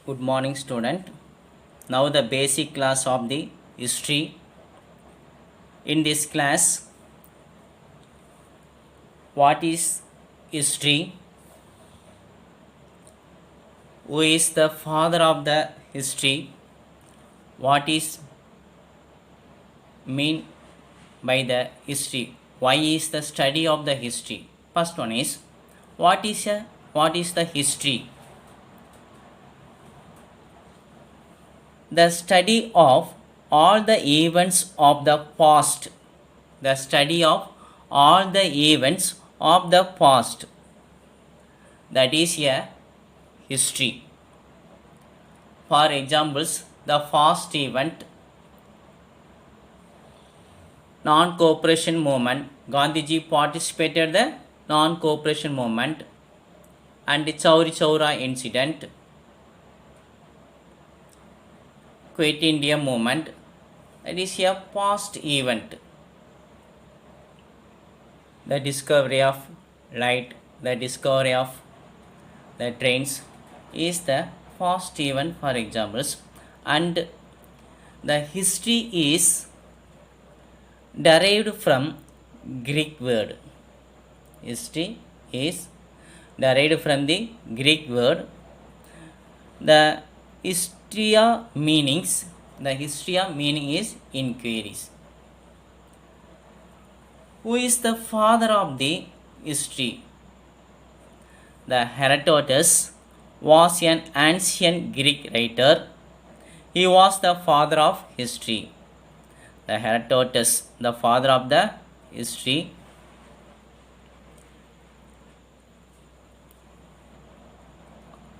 Good morning, student. Now the basic class of the history. In this class, what is history? Who is the father of the history? What is mean by the history? Why is the study of the history? First one is what is the history? The study of all the events of the past. The study of all the events of the past. That is a history. For examples, the past event, non-cooperation movement. Gandhiji participated the non-cooperation movement and the Chauri Chaura incident, Quit India movement. That is a past event. The discovery of light, the discovery of the trains is the past event, for examples. And the history is derived from Greek word. History is derived from the Greek word. The history meanings, the history meaning is inquiries. Who is the father of the history? The Herodotus was an ancient Greek writer. He was the father of history. The Herodotus, the father of the history.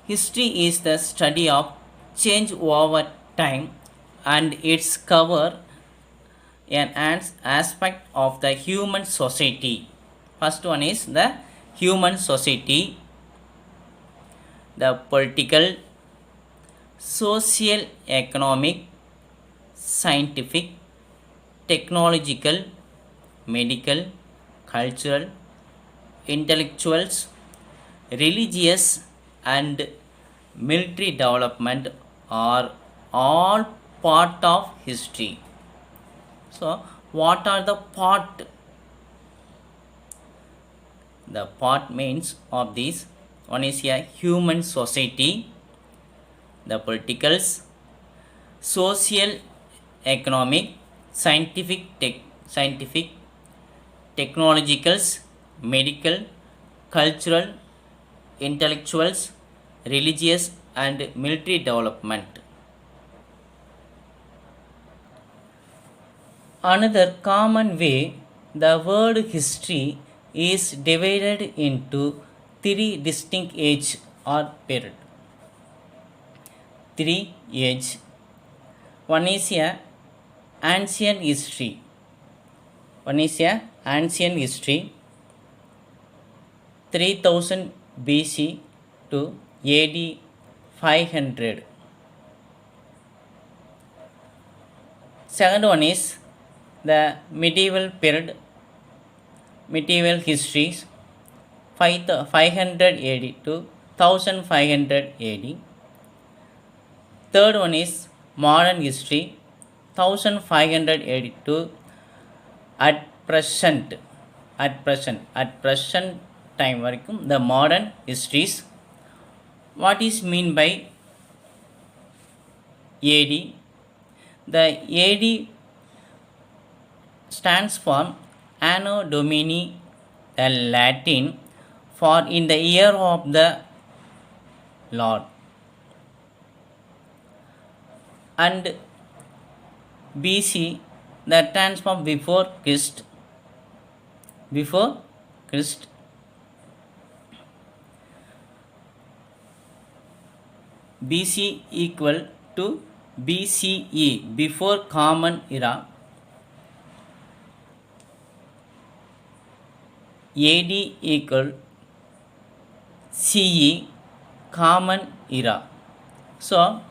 History is the study of change over time and its cover an aspect of the human society. First one is the human society, the political, social, economic, scientific, technological, medical, cultural, intellectuals, religious, and military development are all part of history. So, what are the part? The part means of these. One is a human society, the politicals, social, economic, scientific, technologicals, medical, cultural, intellectuals, religious, and military development. Another common way the word history is divided into three distinct age or period. Three age. One is a ancient history. One is a ancient history, 3000 BC to AD 500. Second one is the medieval period, medieval histories, 500 AD to 1500 AD. Third one is modern history, 1500 AD to at present time varakum the modern histories. What is mean by AD? The AD stands for Anno Domini, the Latin for in the year of the Lord, and BC that stands for before Christ. Before Christ. BC equal to BCE, before Common Era. AD equal CE, Common Era. So,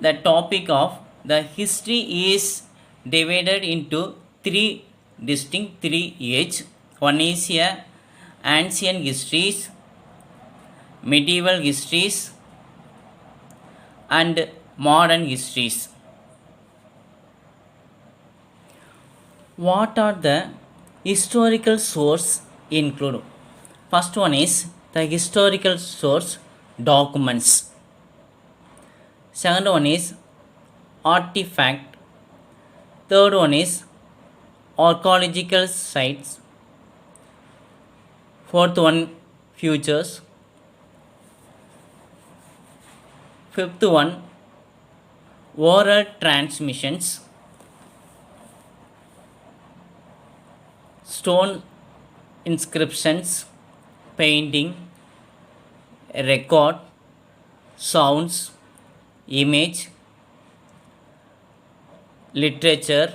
the topic of the history is divided into three distinct age. One is a ancient histories, medieval histories, and modern histories. What are the historical source include? First one is the historical source documents. Second one is artifact. Third one is archaeological sites. Fourth one futures. Fifth one oral transmissions. Stone inscriptions, painting, record, sounds, image, literature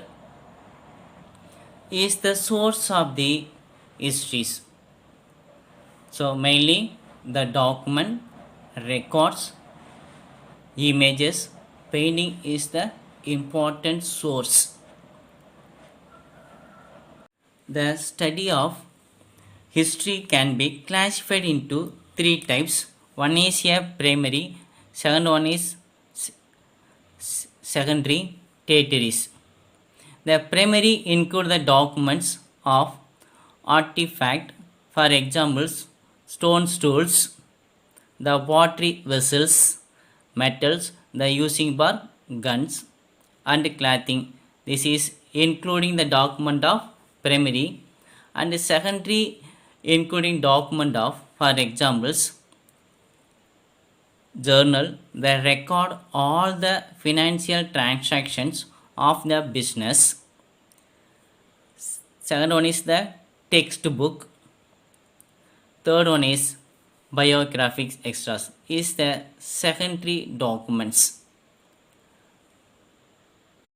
is the source of the histories. So mainly the document, records, images, painting is the important source. The study of history can be classified into three types. One is a primary, second one is secondary, tertiaries. The primary include the documents of artifact, for examples, stone tools, the pottery vessels, metals, the using for guns and clothing. This is including the document of primary, and secondary including document of, for examples, journal, the record all the financial transactions of the business. Second one is the textbook. Third one is biographics extras is the secondary documents.